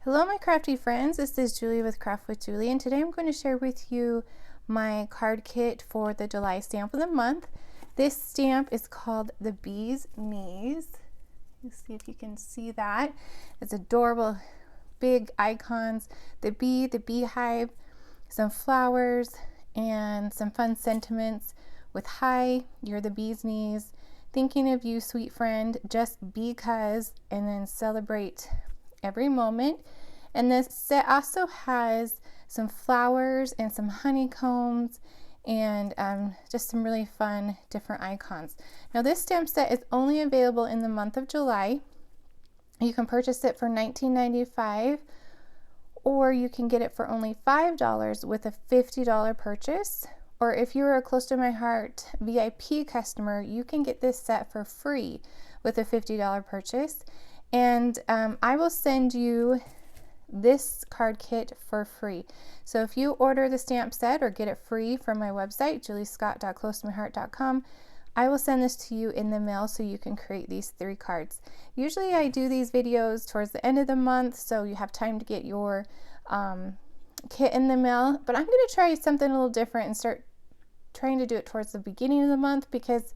Hello my crafty friends, this is Julie with Craft with Julie, and today I'm going to share with you my card kit for the July stamp of the month. This stamp is called the Bee's Knees. Let's see if you can see that. It's adorable, big icons, the bee, the beehive, some flowers, and some fun sentiments with "Hi, you're the bee's knees, thinking of you, sweet friend, just because," and then celebrate every moment. And this set also has some flowers and some honeycombs and just some really fun different icons. Now this stamp set is only available in the month of July. You can purchase it for $19.95 or you can get it for only $5 with a $50 purchase. Or if you're a Close to My Heart VIP customer, you can get this set for free with a $50 purchase. And I will send you this card kit for free. So if you order the stamp set or get it free from my website, juliescott.closetomyheart.com, I will send this to you in the mail so you can create these 3 cards. Usually I do these videos towards the end of the month so you have time to get your kit in the mail, but I'm going to try something a little different and start trying to do it towards the beginning of the month, because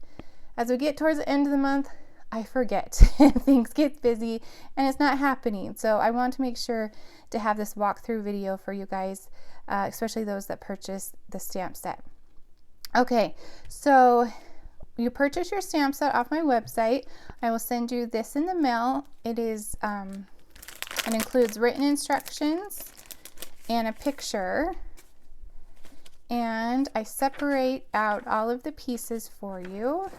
as we get towards the end of the month, I forget. Things get busy and it's not happening. So I want to make sure to have this walkthrough video for you guys, especially those that purchase the stamp set. Okay, so you purchase your stamp set off my website. I will send you this in the mail. It includes written instructions and a picture. And I separate out all of the pieces for you.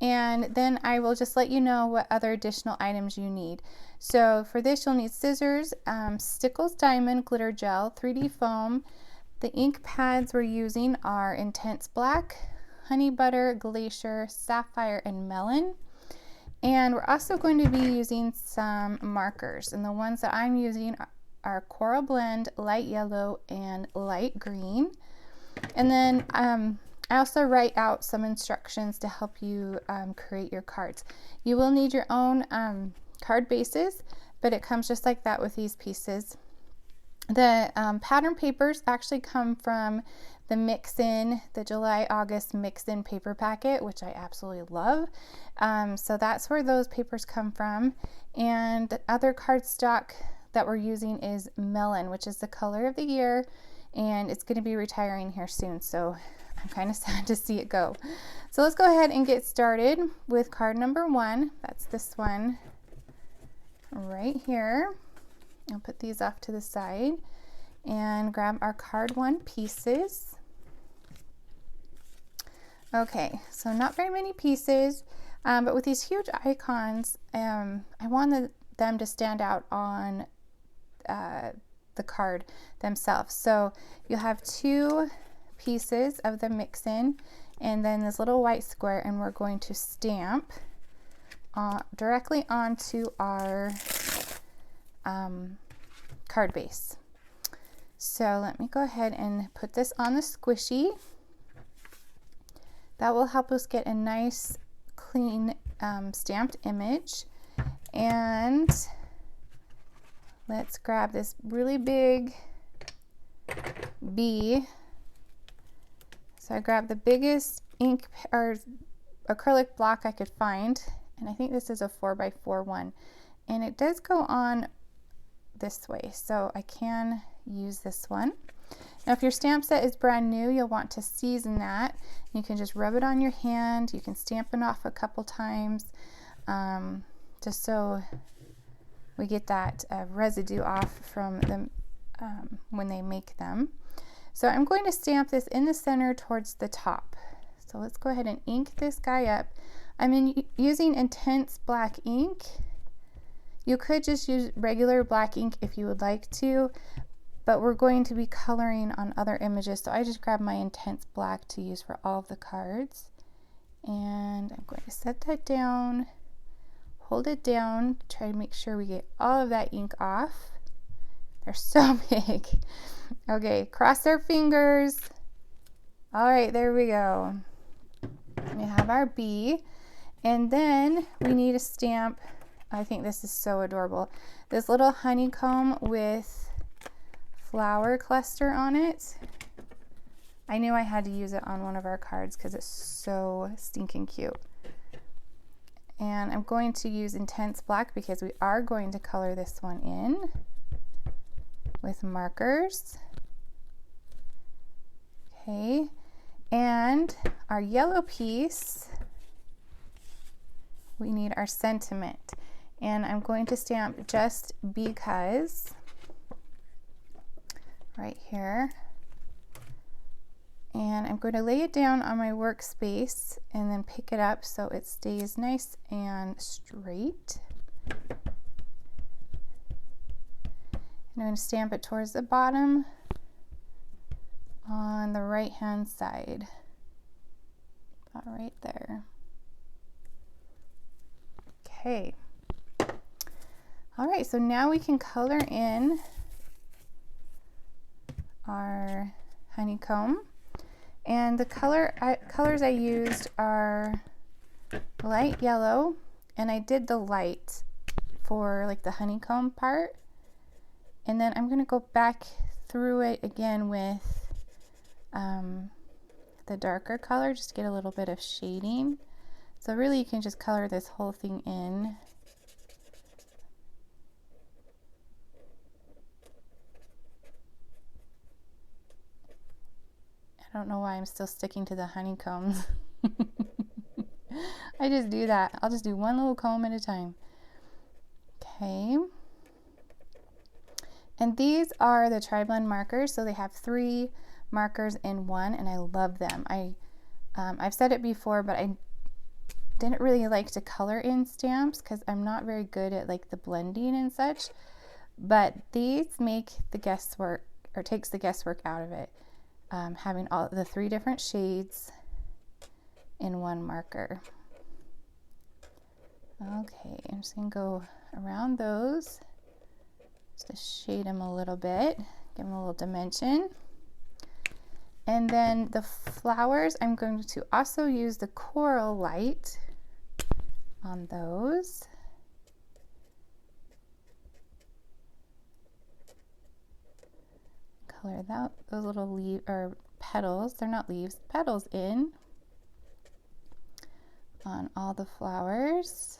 And then I will just let you know what other additional items you need. So for this you'll need scissors, Stickles Diamond Glitter Gel, 3D foam. The ink pads we're using are Intense Black, Honey Butter, Glacier, Sapphire, and Melon. And we're also going to be using some markers. And the ones that I'm using are Coral Blend, Light Yellow, and Light Green. And then I also write out some instructions to help you create your cards. You will need your own card bases, but it comes just like that with these pieces. The pattern papers actually come from the Mix-In, the July-August Mix-In paper packet, which I absolutely love. So that's where those papers come from. And the other cardstock that we're using is Melon, which is the color of the year, and it's going to be retiring here soon. So I'm kind of sad to see it go. So let's go ahead and get started with card number 1. That's this one right here. I'll put these off to the side and grab our card 1 pieces. Okay, so not very many pieces, but with these huge icons, I wanted them to stand out on the card themselves. So you'll have 2 pieces of the Mix-In and then this little white square, and we're going to stamp directly onto our card base. So let me go ahead and put this on the squishy. That will help us get a nice clean stamped image. And let's grab this really big bee. So I grabbed the biggest ink or acrylic block I could find, and I think this is a 4x4 one, and it does go on this way, so I can use this one. Now if your stamp set is brand new, you'll want to season that. You can just rub it on your hand. You can stamp it off a couple times, just so we get that residue off from them when they make them. So I'm going to stamp this in the center towards the top. So let's go ahead and ink this guy up. I'm using Intense Black ink. You could just use regular black ink if you would like to, but we're going to be coloring on other images, so I just grabbed my Intense Black to use for all of the cards. And I'm going to set that down, hold it down, try to make sure we get all of that ink off. They're so big. Okay, cross our fingers. All right, there we go. We have our bee, and then we need to stamp I think this is so adorable. This little honeycomb with flower cluster on it. I knew I had to use it on one of our cards because it's so stinking cute. And I'm going to use Intense Black because we are going to color this one in with markers. Okay, and our yellow piece, we need our sentiment. And I'm going to stamp Just Because right here. And I'm going to lay it down on my workspace and then pick it up so it stays nice and straight. And I'm going to stamp it towards the bottom on the right hand side. About right there. Okay. All right, so now we can color in our honeycomb. And the colors I used are light yellow, and I did the light for like the honeycomb part. And then I'm going to go back through it again with the darker color just to get a little bit of shading. So really you can just color this whole thing in. I don't know why I'm still sticking to the honeycombs. I just do that. I'll just do one little comb at a time. Okay. And these are the tri-blend markers. So they have 3 markers in one, and I love them. I've said it before, but I didn't really like to color in stamps because I'm not very good at like the blending and such. But these make the guesswork, or takes the guesswork out of it. Having all the 3 different shades in one marker. Okay, I'm just gonna go around those just to shade them a little bit, give them a little dimension. And then the flowers, I'm going to also use the coral light on those. Color that, those little leaf or petals, they're not leaves, petals in on all the flowers.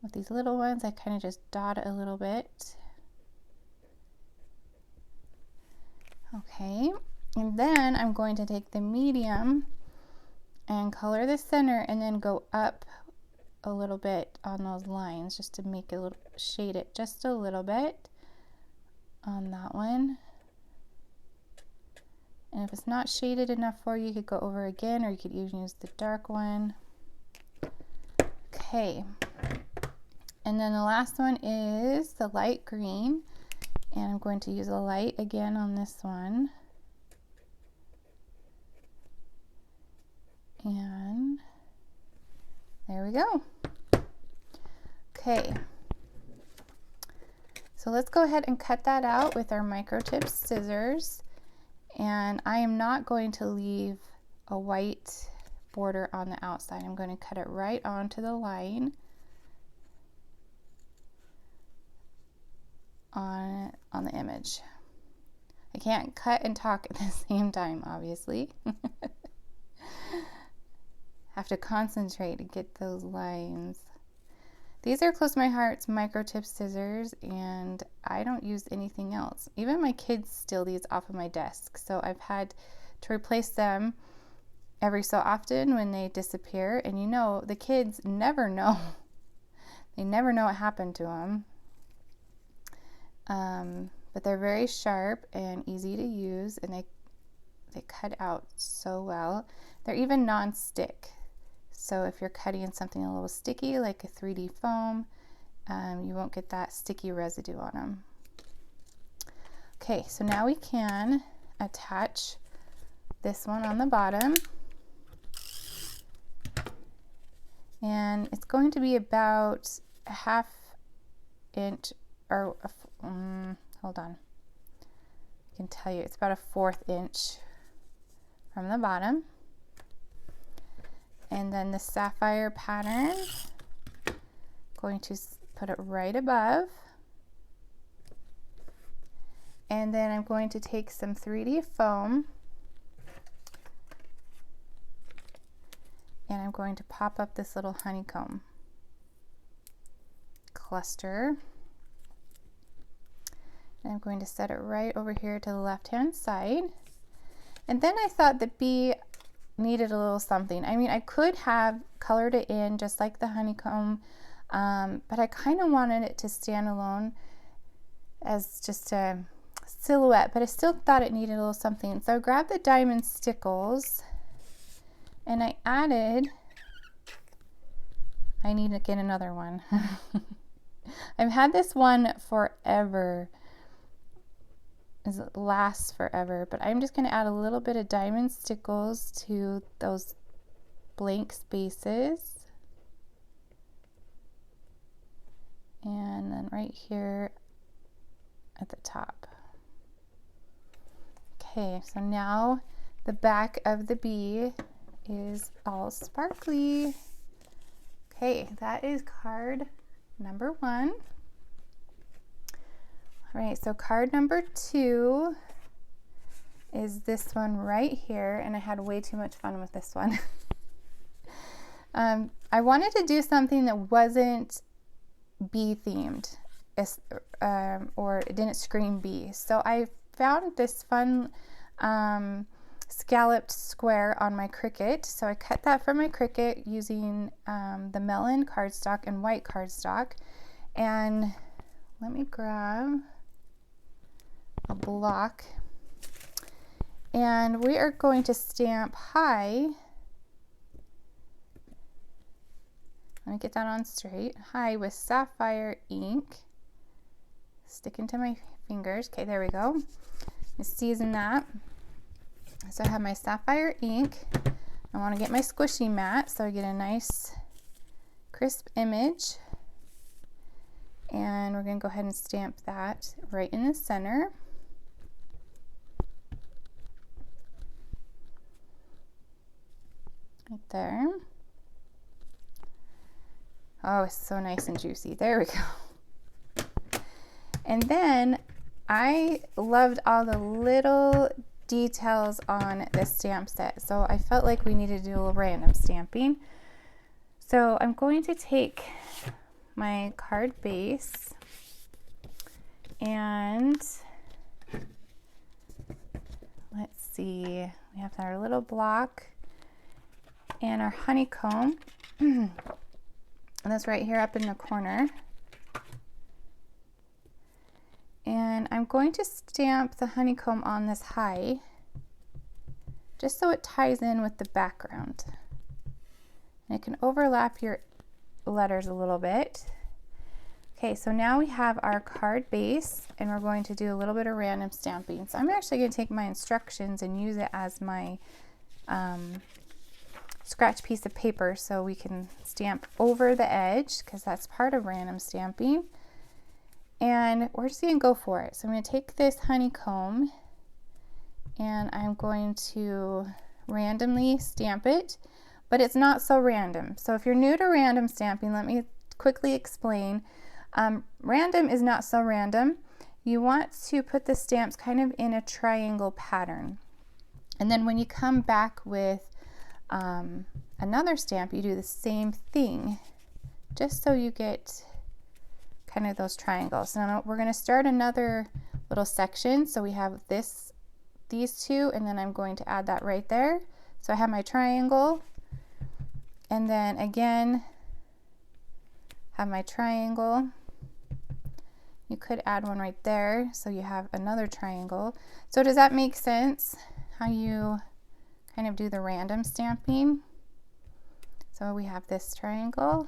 With these little ones, I kind of just dot it a little bit. Okay. And then I'm going to take the medium and color the center and then go up a little bit on those lines just to make it a little, shade it just a little bit on that one. And if it's not shaded enough for you, you could go over again, or you could even use the dark one. Okay. And then the last one is the light green, and I'm going to use a light again on this one. And there we go. Okay, so let's go ahead and cut that out with our microtip scissors. And I am not going to leave a white border on the outside. I'm going to cut it right onto the line on the image. I can't cut and talk at the same time, obviously. Have to concentrate to get those lines. These are Close My Heart's microtip scissors, and I don't use anything else. Even my kids steal these off of my desk, so I've had to replace them every so often when they disappear. And you know, the kids never know. They never know what happened to them. But they're very sharp and easy to use, and they cut out so well. They're even non-stick. So if you're cutting something a little sticky, like a 3D foam, you won't get that sticky residue on them. Okay, so now we can attach this one on the bottom. And it's going to be about a 1/2 inch or hold on, I can tell you it's about a 1/4 inch from the bottom. And then the sapphire pattern, going to put it right above. And then I'm going to take some 3D foam and I'm going to pop up this little honeycomb cluster. And I'm going to set it right over here to the left hand side. And then I thought the bee needed a little something. I mean, I could have colored it in just like the honeycomb, but I kind of wanted it to stand alone as just a silhouette, but I still thought it needed a little something. So I grabbed the diamond stickles and I added, I need to get another one. I've had this one forever. It lasts forever, but I'm just going to add a little bit of diamond stickles to those blank spaces. And then right here at the top. Okay, so now the back of the bee is all sparkly. Okay, that is card number 1. All right, so card number 2 is this one right here, and I had way too much fun with this one. I wanted to do something that wasn't bee themed, or it didn't scream bee. So I found this fun scalloped square on my Cricut. So I cut that from my Cricut using the Melon cardstock and white cardstock. And let me grab a block. And we are going to stamp high. Let me get that on straight. High with Sapphire Ink. Sticking to my fingers. Okay, there we go. Just season that. So I have my Sapphire Ink. I want to get my squishy mat so I get a nice crisp image. And we're going to go ahead and stamp that right in the center. Right there. Oh, it's so nice and juicy. There we go. And then I loved all the little details on this stamp set. So I felt like we needed to do a little random stamping. So I'm going to take my card base and let's see, we have our little block and our honeycomb. And that's right here up in the corner. And I'm going to stamp the honeycomb on this high, just so it ties in with the background. And it can overlap your letters a little bit. Okay, so now we have our card base, and we're going to do a little bit of random stamping. So I'm actually going to take my instructions and use it as my scratch piece of paper so we can stamp over the edge, because that's part of random stamping. And we're just going to go for it. So I'm going to take this honeycomb and I'm going to randomly stamp it, but it's not so random. So if you're new to random stamping, let me quickly explain. Random is not so random. You want to put the stamps kind of in a triangle pattern. And then when you come back with another stamp, you do the same thing, just so you get kind of those triangles. Now we're going to start another little section. So we have these two, and then I'm going to add that right there. So I have my triangle, and then again have my triangle. You could add one right there, so you have another triangle. So does that make sense, how you kind of do the random stamping? So we have this triangle.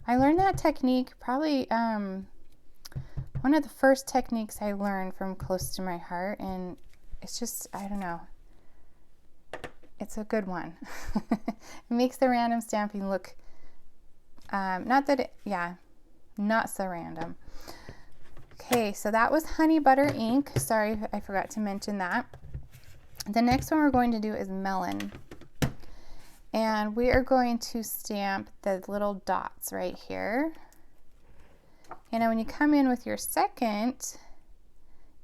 I learned that technique probably one of the first techniques I learned from Close to My Heart, and it's just, I don't know, it's a good one. It makes the random stamping look, not that it, yeah, Not so random. Okay, so that was honey butter ink. Sorry, I forgot to mention that. The next one we're going to do is melon. And we are going to stamp the little dots right here. And then when you come in with your second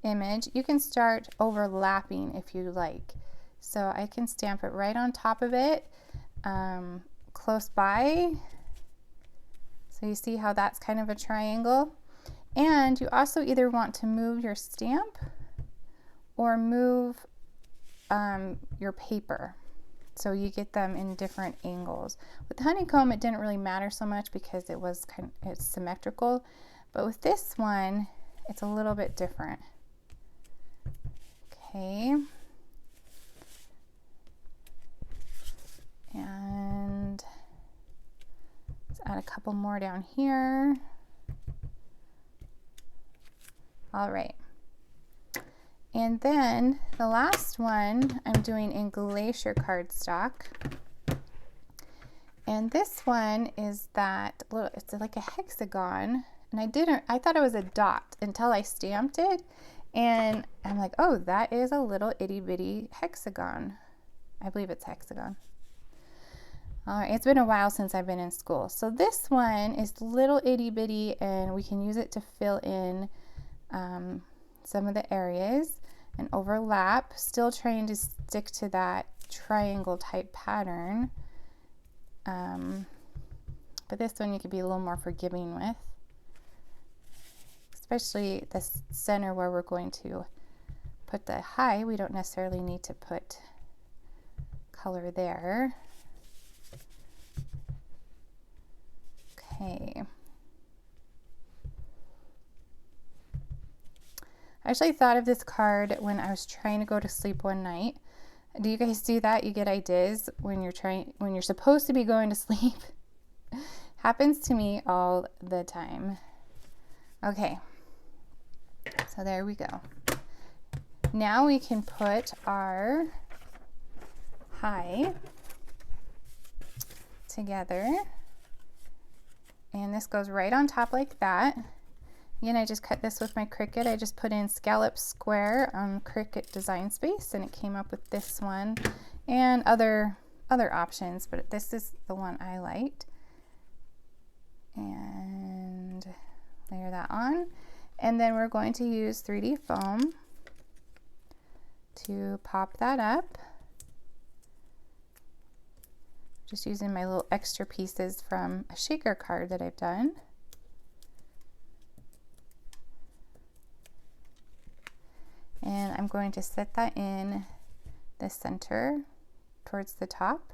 image, you can start overlapping if you like. So I can stamp it right on top of it, close by. So you see how that's kind of a triangle. And you also either want to move your stamp or move your paper. So you get them in different angles. With the honeycomb, it didn't really matter so much because it was it's symmetrical. But with this one, it's a little bit different. Okay. And let's add a couple more down here. All right. And then the last one I'm doing in Glacier Cardstock. And this one is that little, it's like a hexagon. And I thought it was a dot until I stamped it. And I'm like, oh, that is a little itty bitty hexagon. I believe it's hexagon. All right, it's been a while since I've been in school. So this one is little itty bitty, and we can use it to fill in some of the areas and overlap, still trying to stick to that triangle type pattern. But this one you could be a little more forgiving with, especially the center where we're going to put the high. We don't necessarily need to put color there. Okay. I actually thought of this card when I was trying to go to sleep one night. Do you guys do that? You get ideas when you're supposed to be going to sleep? Happens to me all the time. Okay. So there we go. Now we can put our high together. And this goes right on top like that. Again, I just cut this with my Cricut. I just put in scallop square on Cricut Design Space, and it came up with this one and other options, but this is the one I liked. And layer that on. And then we're going to use 3D foam to pop that up. Just using my little extra pieces from a shaker card that I've done. And I'm going to set that in the center towards the top.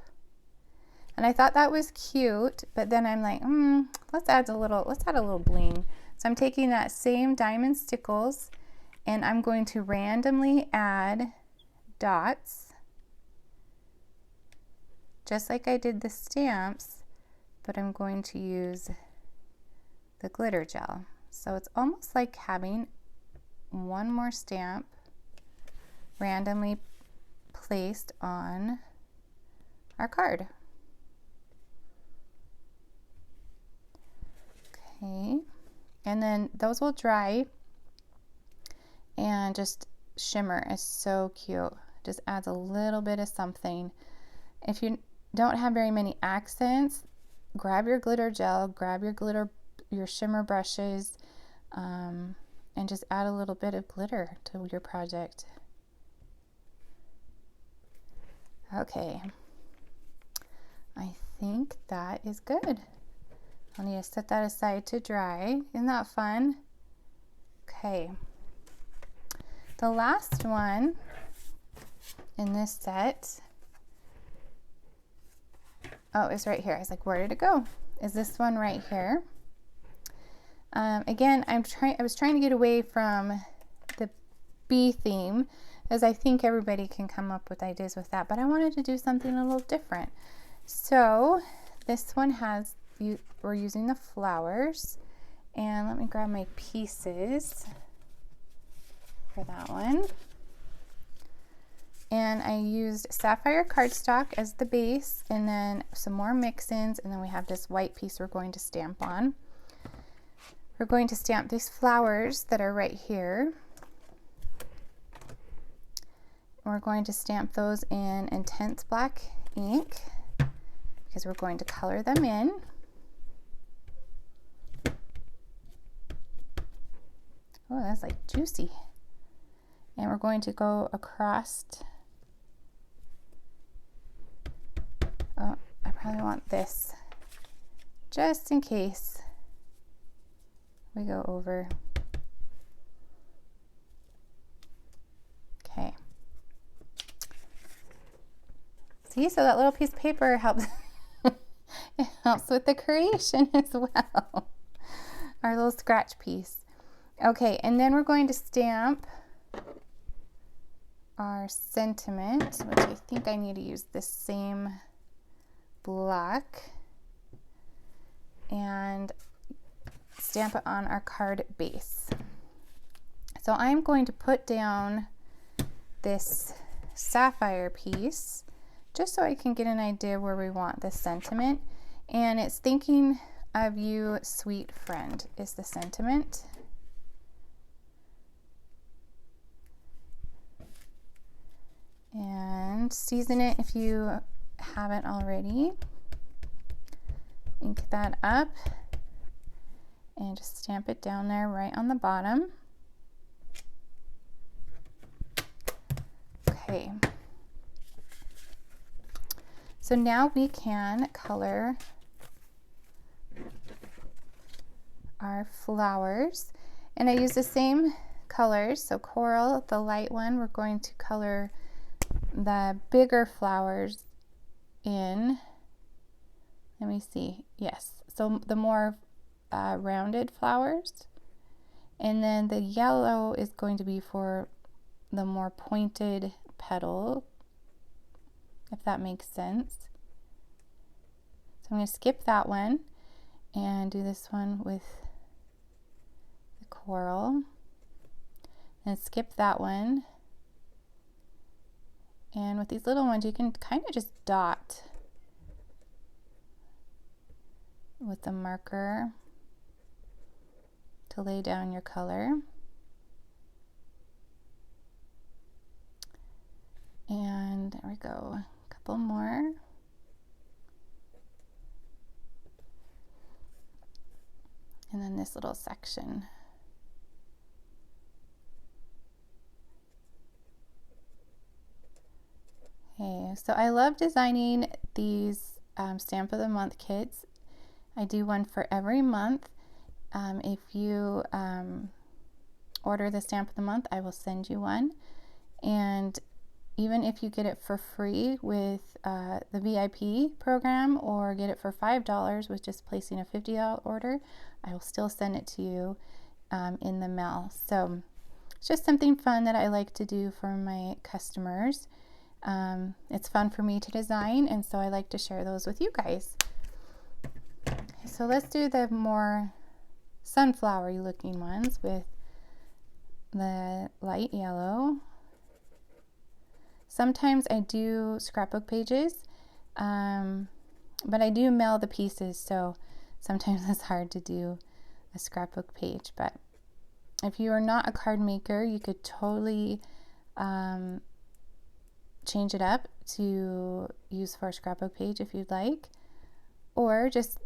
And I thought that was cute, but then I'm like, let's add a little bling. So I'm taking that same diamond Stickles and I'm going to randomly add dots, just like I did the stamps, but I'm going to use the glitter gel. So it's almost like having one more stamp randomly placed on our card. Okay, and then those will dry and just shimmer. Is so cute. Just adds a little bit of something. If you don't have very many accents, grab your glitter gel, grab your shimmer brushes, and just add a little bit of glitter to your project. Okay, I think that is good. I'll need to set that aside to dry. Isn't that fun? Okay, the last one in this set, oh, it's right here. I was like, where did it go? Is this one right here? Again, I was trying to get away from the bee theme, as I think everybody can come up with ideas with that, but I wanted to do something a little different. So this one we're using the flowers, and let me grab my pieces for that one. And I used Sapphire Cardstock as the base, and then some more mix-ins, and then we have this white piece we're going to stamp on. We're going to stamp these flowers that are right here. We're going to stamp those in intense black ink because we're going to color them in. Oh, that's like juicy. And we're going to go across. Oh, I probably want this just in case we go over. Okay. See, so that little piece of paper helps. It helps with the creation as well. Our little scratch piece. Okay, and then we're going to stamp our sentiment, which I think I need to use this same block, and stamp it on our card base. So I'm going to put down this sapphire piece just so I can get an idea where we want the sentiment. And it's thinking of you, sweet friend, is the sentiment. And season it if you haven't already. Ink that up and just stamp it down there right on the bottom. Okay. So now we can color our flowers, and I use the same colors. So coral, the light one, we're going to color the bigger flowers in. Let me see. Yes, so the more rounded flowers, and then the yellow is going to be for the more pointed petal, if that makes sense. So I'm going to skip that one and do this one with the coral, and skip that one. And with these little ones, you can kind of just dot with the marker to lay down your color. And there we go, a couple more. And then this little section. Okay, so I love designing these Stamp of the Month kits. I do one for every month. If you order the Stamp of the Month, I will send you one. And even if you get it for free with the VIP program, or get it for $5 with just placing a $50 order, I will still send it to you in the mail. So it's just something fun that I like to do for my customers. It's fun for me to design, and so I like to share those with you guys. So let's do the more sunflowery looking ones with the light yellow. Sometimes I do scrapbook pages, but I do mail the pieces, so sometimes it's hard to do a scrapbook page. But if you are not a card maker, you could totally change it up to use for a scrapbook page if you'd like, or just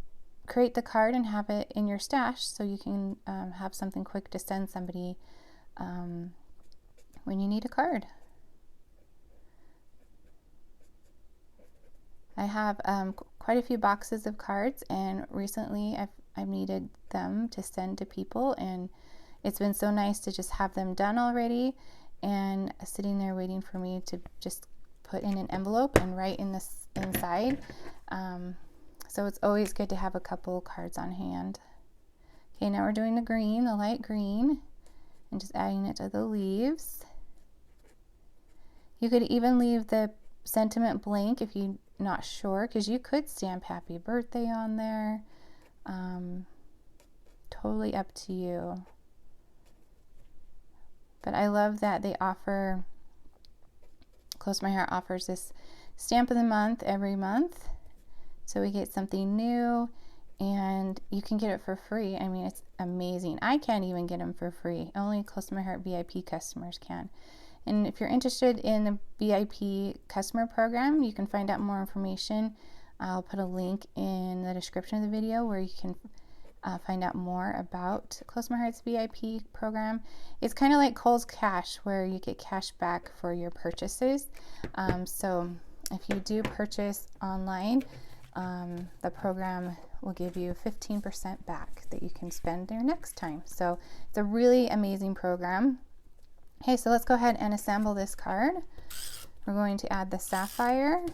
create the card and have it in your stash so you can have something quick to send somebody when you need a card. I have quite a few boxes of cards, and recently I've needed them to send to people, and it's been so nice to just have them done already and sitting there waiting for me to just put in an envelope and write in this inside. So it's always good to have a couple cards on hand. Okay, now we're doing the green, the light green, and just adding it to the leaves. You could even leave the sentiment blank if you're not sure, because you could stamp happy birthday on there. Totally up to you. But I love that they offer, Close My Heart offers this Stamp of the Month every month. So we get something new, and you can get it for free. I mean, it's amazing. I can't even get them for free. Only Close to My Heart VIP customers can. And if you're interested in the VIP customer program, you can find out more information. I'll put a link in the description of the video where you can find out more about Close to My Heart's VIP program. It's kind of like Kohl's Cash, where you get cash back for your purchases. So if you do purchase online, the program will give you 15% back that you can spend there next time. So it's a really amazing program. Okay, so let's go ahead and assemble this card. We're going to add the sapphire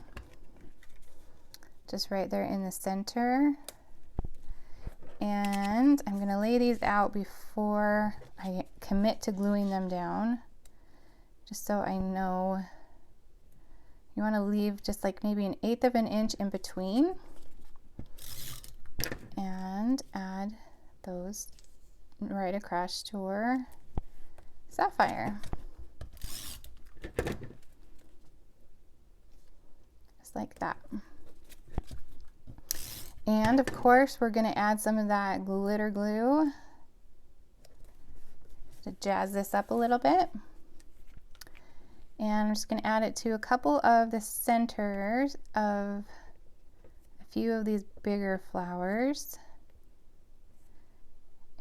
just right there in the center. And I'm going to lay these out before I commit to gluing them down, just so I know. You want to leave just like maybe 1/8 of an inch in between, and add those right across your sapphire. Just like that. And of course, we're going to add some of that glitter glue to jazz this up a little bit. And I'm just going to add it to a couple of the centers of a few of these bigger flowers.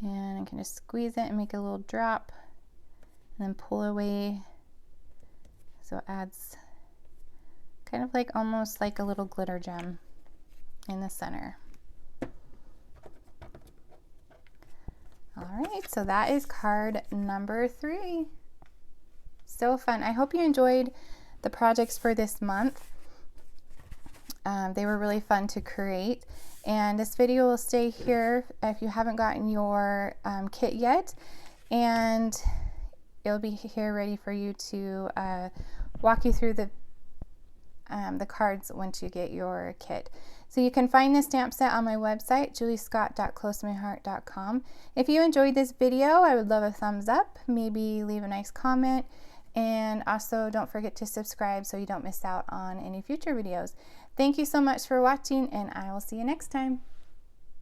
And I'm going to squeeze it and make a little drop, and then pull away, so it adds kind of like almost like a little glitter gem in the center. All right, so that is card number 3. So fun. I hope you enjoyed the projects for this month. They were really fun to create, and this video will stay here if you haven't gotten your kit yet, and it'll be here ready for you to walk you through the cards once you get your kit. So you can find this stamp set on my website, juliescott.closetomyheart.com. If you enjoyed this video, I would love a thumbs up, maybe leave a nice comment, and also don't forget to subscribe so you don't miss out on any future videos. Thank you so much for watching, and I will see you next time.